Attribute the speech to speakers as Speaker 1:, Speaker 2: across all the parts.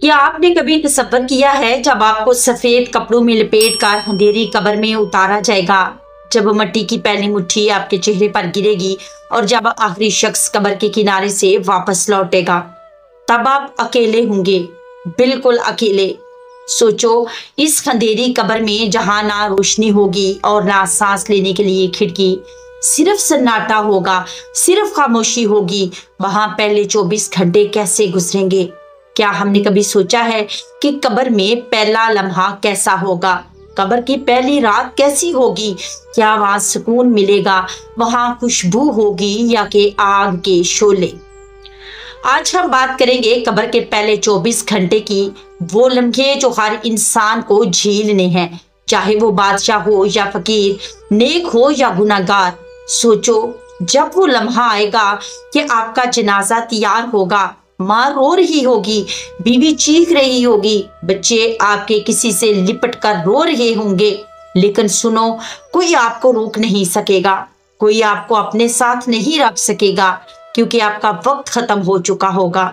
Speaker 1: क्या आपने कभी तसव्वुर किया है जब आपको सफेद कपड़ों में लपेट कर अंधेरी कब्र में उतारा जाएगा, जब मट्टी की पहली मुट्ठी आपके चेहरे पर गिरेगी और जब आखिरी शख्स कब्र के किनारे से वापस लौटेगा, तब आप अकेले होंगे, बिल्कुल अकेले। सोचो, इस अंधेरी कब्र में जहां ना रोशनी होगी और ना सांस लेने के लिए खिड़की, सिर्फ सन्नाटा होगा, सिर्फ खामोशी होगी, वहां पहले 24 घंटे कैसे गुजरेंगे? क्या हमने कभी सोचा है कि कब्र में पहला लम्हा कैसा होगा? कब्र की पहली रात कैसी होगी? क्या वहां सुकून मिलेगा, वहां खुशबू होगी या कि आग के शोले? आज हम बात करेंगे कब्र के पहले 24 घंटे की, वो लम्हे जो हर इंसान को झेलने हैं, चाहे वो बादशाह हो या फकीर, नेक हो या गुनाहगार। सोचो, जब वो लम्हा आएगा कि आपका जनाजा तैयार होगा, माँ रो रही होगी, बीवी चीख रही होगी, बच्चे आपके किसी से लिपट कर रो रहे होंगे, लेकिन सुनो, कोई आपको रोक नहीं सकेगा, कोई आपको अपने साथ नहीं रख सकेगा, क्योंकि आपका वक्त खत्म हो चुका होगा।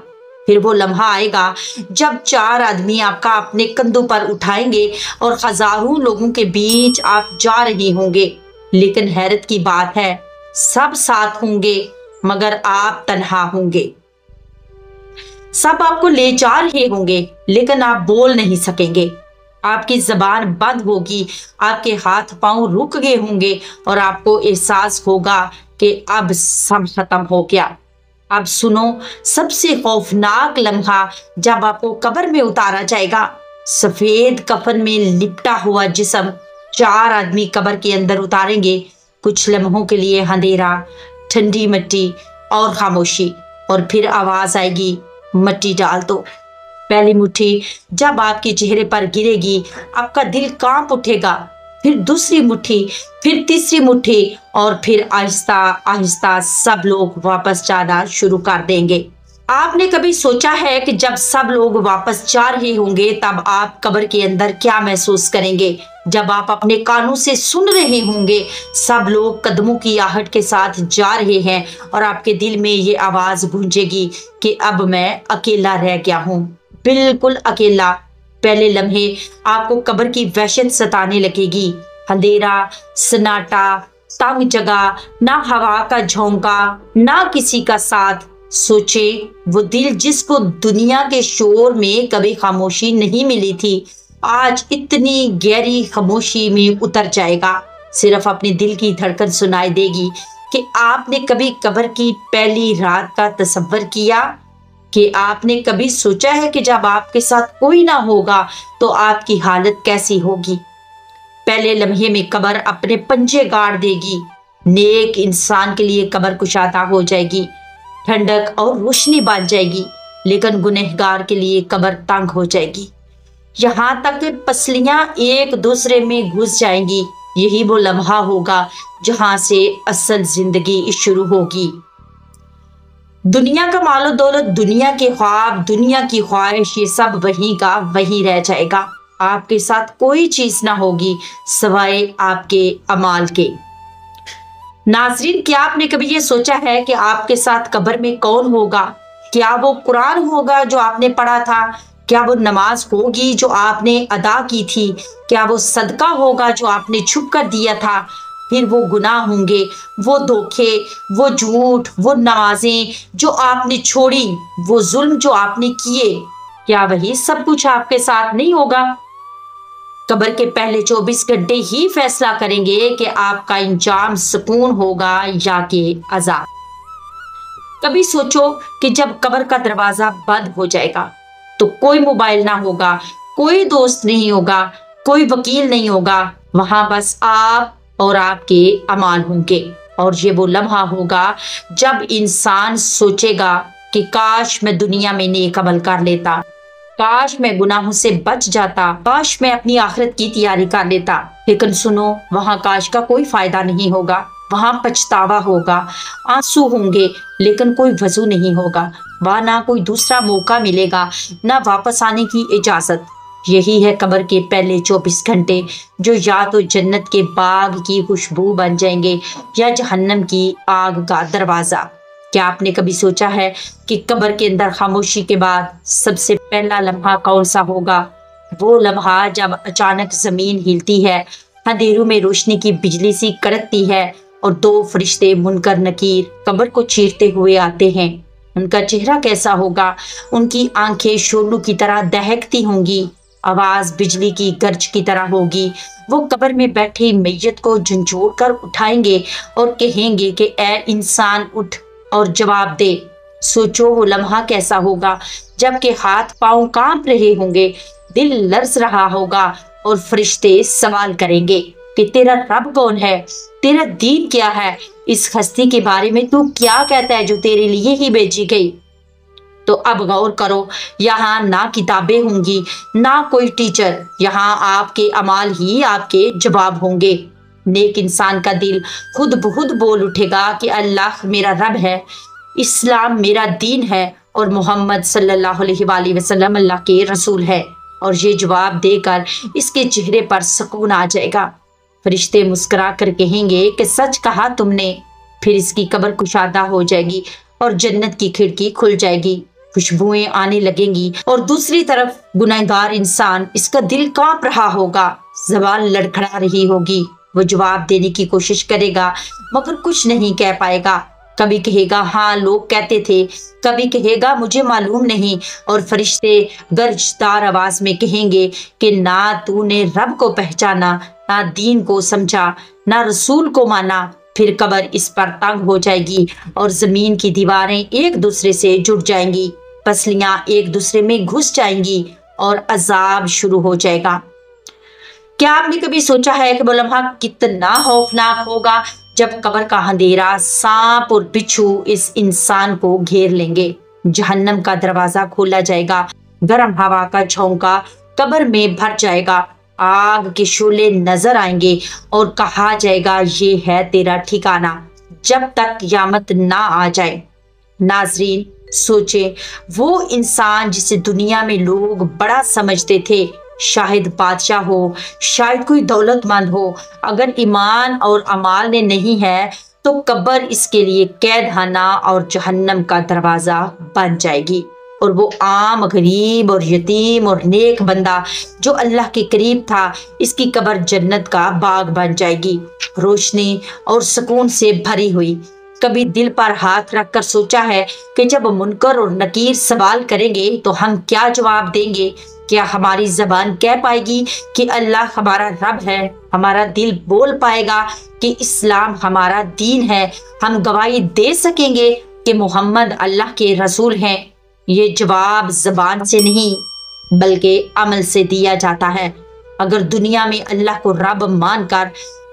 Speaker 1: फिर वो लम्हा आएगा जब 4 आदमी आपका अपने कंधों पर उठाएंगे और हजारों लोगों के बीच आप जा रहे होंगे, लेकिन हैरत की बात है, सब साथ होंगे मगर आप तन्हा होंगे। सब आपको ले जा रहे होंगे, लेकिन आप बोल नहीं सकेंगे, आपकी जबान बंद होगी, आपके हाथ पांव रुक गए होंगे और आपको एहसास होगा कि अब सब खत्म हो गया। अब सुनो, सबसे खौफनाक लम्हा जब आपको कब्र में उतारा जाएगा, सफेद कफन में लिपटा हुआ जिस्म 4 आदमी कब्र के अंदर उतारेंगे। कुछ लम्हों के लिए अंधेरा, ठंडी मिट्टी और खामोशी, और फिर आवाज आएगी, मट्टी डाल दो। पहली मुट्ठी जब आपके चेहरे पर गिरेगी, आपका दिल कांप उठेगा, फिर दूसरी मुट्ठी, फिर तीसरी मुट्ठी, और फिर आहिस्ता आहिस्ता सब लोग वापस जाना शुरू कर देंगे। आपने कभी सोचा है कि जब सब लोग वापस जा रहे होंगे, तब आप कब्र के अंदर क्या महसूस करेंगे? जब आप अपने कानों से सुन रहे होंगे, सब लोग कदमों की आहट के साथ जा रहे हैं और आपके दिल में ये आवाज गूंजेगी कि अब मैं अकेला रह गया हूँ, बिल्कुल अकेला। पहले लम्हे आपको कब्र की वहशत सताने लगेगी, अंधेरा, सन्नाटा, तंग जगह, ना हवा का झोंका, ना किसी का साथ। सोचे, वो दिल जिसको दुनिया के शोर में कभी खामोशी नहीं मिली थी, आज इतनी गहरी खामोशी में उतर जाएगा। सिर्फ अपने दिल की धड़कन सुनाई देगी। कि आपने कभी कब्र की पहली रात का तसव्वुर किया? कि आपने कभी सोचा है कि जब आपके साथ कोई ना होगा तो आपकी हालत कैसी होगी? पहले लम्हे में कब्र अपने पंजे गाड़ देगी। नेक इंसान के लिए कब्र कुशादा हो जाएगी, ठंडक और रोशनी बन जाएगी, लेकिन गुनहगार के लिए कब्र तंग हो जाएगी, यहाँ तक कि पसलियां एक दूसरे में घुस जाएंगी। यही वो लम्हा होगा जहां से असल जिंदगी शुरू होगी। दुनिया का मालो दौलत, दुनिया के ख्वाब, दुनिया की ख्वाहिश, ये सब वहीं का वहीं रह जाएगा। आपके साथ कोई चीज ना होगी सिवाय आपके अमाल के। नाज़रीन, क्या आपने कभी ये सोचा है कि आपके साथ कब्र में कौन होगा? क्या वो कुरान होगा जो आपने पढ़ा था? क्या वो नमाज होगी जो आपने अदा की थी? क्या वो सदका होगा जो आपने छुप कर दिया था? फिर वो गुनाह होंगे, वो धोखे, वो झूठ, वो नमाजें जो आपने छोड़ी, वो जुल्म जो आपने किए, क्या वही सब कुछ आपके साथ नहीं होगा? कब्र के पहले 24 घंटे ही फैसला करेंगे कि आपका इंजाम सुकून होगा या कि अजाब। कभी सोचो कि जब कब्र का दरवाजा बंद हो जाएगा तो कोई मोबाइल ना होगा, कोई दोस्त नहीं होगा, कोई वकील नहीं होगा, वहां बस आप और आपके अमाल होंगे। और ये वो लम्हा होगा जब इंसान सोचेगा कि काश मैं दुनिया में नेक अमल कर लेता, काश मैं गुनाहों से बच जाता, काश मैं अपनी आखिरत की तैयारी कर लेता। लेकिन सुनो, वहां काश का कोई फायदा नहीं होगा, वहां पछतावा होगा, आंसू होंगे, लेकिन कोई वजू नहीं होगा। वहां ना कोई दूसरा मौका मिलेगा, ना वापस आने की इजाजत। यही है कब्र के पहले 24 घंटे, जो या तो जन्नत के बाग की खुशबू बन जाएंगे या जहन्नम की आग का दरवाजा। क्या आपने कभी सोचा है कि कब्र के अंदर खामोशी के बाद सबसे पहला लम्हा कौन सा होगा? वो लम्हा जब अचानक जमीन हिलती है, अंधेरों में रोशनी की बिजली सी कड़कती है और दो फरिश्ते मुनकर नकीर कब्र को चीरते हुए आते हैं। उनका चेहरा कैसा होगा? उनकी आंखें शोलू की तरह दहकती होंगी, आवाज बिजली की गर्ज की तरह होगी। वो कब्र में बैठी मैयत को झंझोड़ कर उठाएंगे और कहेंगे कि ए इंसान उठ और जवाब दे। सोचो वो लम्हा कैसा होगा, जबकि हाथ पांव कांप रहे होंगे, दिल लर्ज रहा होगा और फरिश्ते सवाल करेंगे कि तेरा रब कौन है, तेरा दीन क्या है, इस हस्ती के बारे में तू क्या कहता है जो तेरे लिए ही भेजी गई। तो अब गौर करो, यहाँ ना किताबें होंगी, ना कोई टीचर, यहाँ आपके अमाल ही आपके जवाब होंगे। नेक इंसान का दिल खुद बहुद बोल उठेगा कि अल्लाह मेरा रब है, इस्लाम मेरा दीन है और मोहम्मद सल्लल्लाहु अलैहि वसल्लम अल्लाह के रसूल है। और ये जवाब देकर इसके चेहरे पर सुकून आ जाएगा। फरिश्ते मुस्कुरा कर कहेंगे कि सच कहा तुमने। फिर इसकी कब्र कुशादा हो जाएगी और जन्नत की खिड़की खुल जाएगी, खुशबुएं आने लगेंगी और दूसरी तरफ गुनहगार इंसान, इसका दिल कांप रहा होगा, जबान लड़खड़ा रही होगी। वो जवाब देने की कोशिश करेगा मगर कुछ नहीं कह पाएगा। कभी कहेगा हाँ लोग कहते थे, कभी कहेगा मुझे मालूम नहीं, और फरिश्ते गर्जदार आवाज में कहेंगे कि ना तूने रब को पहचाना, ना दीन को समझा, ना रसूल को माना। फिर कब्र इस पर तंग हो जाएगी और जमीन की दीवारें एक दूसरे से जुड़ जाएंगी, पसलियां एक दूसरे में घुस जाएंगी और अजाब शुरू हो जाएगा। क्या आपने कभी सोचा है कि वो लम्हा कितना खौफनाक होगा जब कब्र का अंधेरा, सांप और बिच्छू इस इंसान को घेर लेंगे। जहन्नम का दरवाजा खोला जाएगा, गर्म हवा का झोंका कब्र में भर जाएगा, आग के शोले नजर आएंगे और कहा जाएगा ये है तेरा ठिकाना जब तक क़यामत ना आ जाए। नाजरीन सोचे, वो इंसान जिसे दुनिया में लोग बड़ा समझते थे, शायद बादशाह हो, शायद कोई दौलतमंद हो, अगर ईमान और अमाल ने नहीं है तो कब्र इसके लिए कैदखाना और जहन्नम का दरवाजा बन जाएगी। और वो आम गरीब और यतीम और नेक बंदा जो अल्लाह के करीब था, इसकी कब्र जन्नत का बाग बन जाएगी, रोशनी और सुकून से भरी हुई। कभी दिल पर हाथ रखकर सोचा है कि जब मुनकर और नकीर सवाल करेंगे तो हम क्या जवाब देंगे? क्या हमारी जबान कह पाएगी कि अल्लाह हमारा रब है? हमारा दिल बोल पाएगा कि इस्लाम हमारा दीन है? हम गवाही दे सकेंगे कि मोहम्मद अल्लाह के रसूल हैं? ये जवाब जबान से नहीं बल्कि अमल से दिया जाता है। अगर दुनिया में अल्लाह को रब मानकर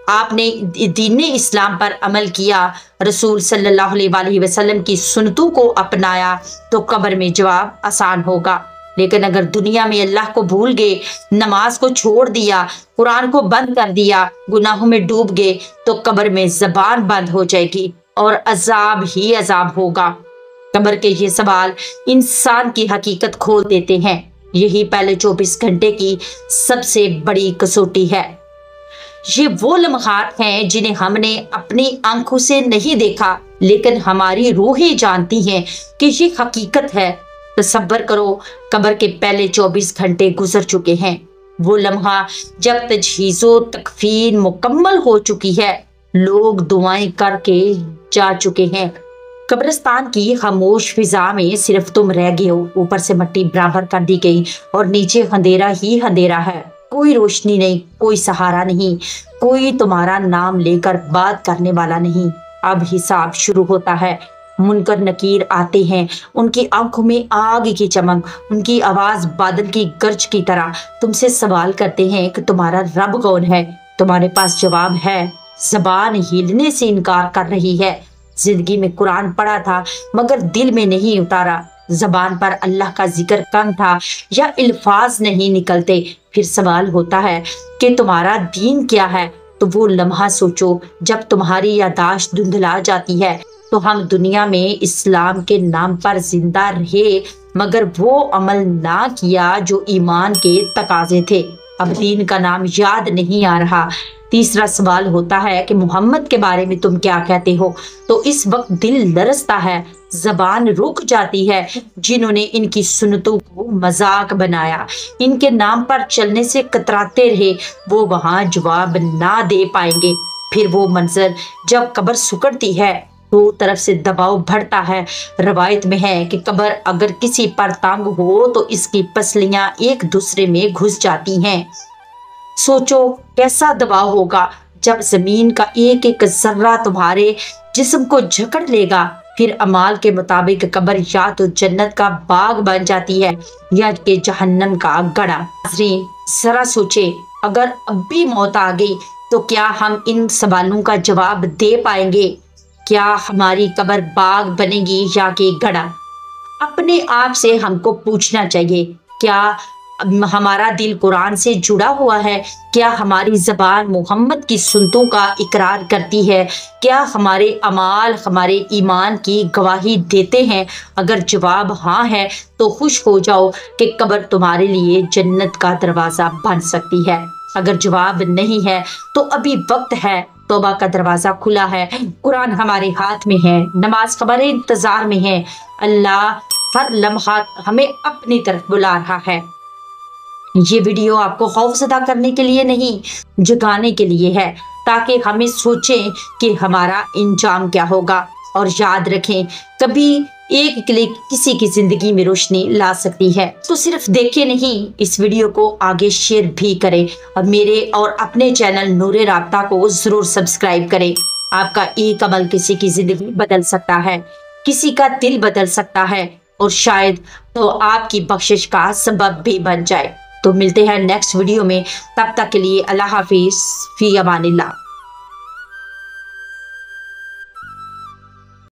Speaker 1: आपने दीन इस्लाम पर अमल किया, रसूल सल्लल्लाहु अलैहि वसल्लम की सुन्नतों को अपनाया, तो कब्र में जवाब आसान होगा। लेकिन अगर दुनिया में अल्लाह को भूल गए, नमाज को छोड़ दिया, कुरान को बंद कर दिया, गुनाहों में डूब गए, तो कब्र में जबान बंद हो जाएगी और अजाब ही अजाब होगा। कब्र के ये सवाल इंसान की हकीकत खोल देते हैं। यही पहले 24 घंटे की सबसे बड़ी कसौटी है। ये वो लम्हात हैं जिन्हें हमने अपनी आंखों से नहीं देखा, लेकिन हमारी रूहें जानती हैं कि ये हकीकत है। तसव्वुर करो, कब्र के पहले 24 घंटे गुजर चुके हैं। वो लम्हा जब तजहीज़ो तकफीन मुकम्मल हो चुकी है, लोग दुआएं करके जा चुके हैं। कब्रिस्तान की खामोश फिजा में सिर्फ तुम रह गए हो। ऊपर से मिट्टी बराबर कर दी गई और नीचे अंधेरा ही अंधेरा है। कोई रोशनी नहीं, कोई सहारा नहीं, कोई तुम्हारा नाम लेकर बात करने वाला नहीं। अब हिसाब शुरू होता है। मुनकर नकीर आते हैं, उनकी आंखों में आग की चमक, उनकी आवाज बादल की गर्ज की तरह तुमसे सवाल करते हैं कि तुम्हारा रब कौन है। तुम्हारे पास जवाब है, जबान हिलने से इनकार कर रही है। जिंदगी में कुरान पढ़ा था मगर दिल में नहीं उतारा, जबान पर अल्लाह का जिक्र कम था या अल्फाज नहीं निकलते। फिर सवाल होता है कि तुम्हारा दीन क्या है। तो वो लम्हा सोचो जब तुम्हारी यादाश्त धुंधला जाती है। तो हम दुनिया में इस्लाम के नाम पर जिंदा रहे मगर वो अमल ना किया जो ईमान के तकाजे थे। अब दीन का नाम याद नहीं आ रहा, تیسرا سوال ہوتا ہے کہ محمد کے بارے میں تم کیا کہتے ہو؟ تو اس وقت دل لرزتا ہے، زبان رک جاتی ہے۔ جنہوں نے ان کی سنتوں کو مذاق بنایا، ان کے نام پر چلنے سے کتراتے رہے، وہ وہاں جواب نہ دے پائیں گے۔ پھر وہ منظر جب قبر سکڑتی ہے، دو طرف سے دباؤ بڑھتا ہے۔ روایت میں ہے کہ قبر اگر کسی پر تنگ ہو تو اس کی پسلیاں ایک دوسرے میں گھس جاتی ہیں۔ سوچو کیسا دباؤ ہوگا جب زمین کا ایک ایک ذرہ تمہارے جسم کو جکڑ لے گا۔ پھر اعمال کے مطابق قبر یا تو جنت کا باغ بن جاتی ہے یا کہ جہنم کا گڑھا۔ ناظرین ذرا سوچے، اگر اب بھی موت آ گئی تو کیا ہم ان سوالوں کا جواب دے پائیں گے؟ کیا ہماری قبر باغ بنے گی یا کہ گڑھا؟ اپنے آپ سے ہم کو پوچھنا چاہیے، کیا ہمارا دل قرآن سے جڑا ہوا ہے؟ کیا ہماری زبان محمد کی سنتوں کا اقرار کرتی ہے؟ کیا ہمارے اعمال ہمارے ایمان کی گواہی دیتے ہیں؟ اگر جواب ہاں ہے تو خوش ہو جاؤ کہ قبر تمہارے لیے جنت کا دروازہ بن سکتی ہے۔ اگر جواب نہیں ہے تو ابھی وقت ہے، توبہ کا دروازہ کھلا ہے، قرآن ہمارے ہاتھ میں ہے، نماز ہمارے انتظار میں ہے، اللہ ہر لمحہ ہمیں اپنی طرف بلا رہا ہے۔ یہ ویڈیو آپ کو خوف زدہ کرنے کے لیے نہیں، جگانے کے لیے ہے، تاکہ ہمیں سوچیں کہ ہمارا انجام کیا ہوگا۔ اور یاد رکھیں، کبھی ایک کلک کسی کی زندگی میں روشنی لا سکتی ہے۔ تو صرف دیکھیں نہیں، اس ویڈیو کو آگے شیئر بھی کریں اور میرے اور اپنے چینل نور رابطہ کو ضرور سبسکرائب کریں۔ آپ کا ایک عمل کسی کی زندگی بدل سکتا ہے، کسی کا دل بدل سکتا ہے، اور شاید تو آپ کی بخشش کا سبب بھی بن جائے۔ تو ملتے ہیں نیکسٹ ویڈیو میں، تب تک کے لیے اللہ حافظ، فی امان اللہ۔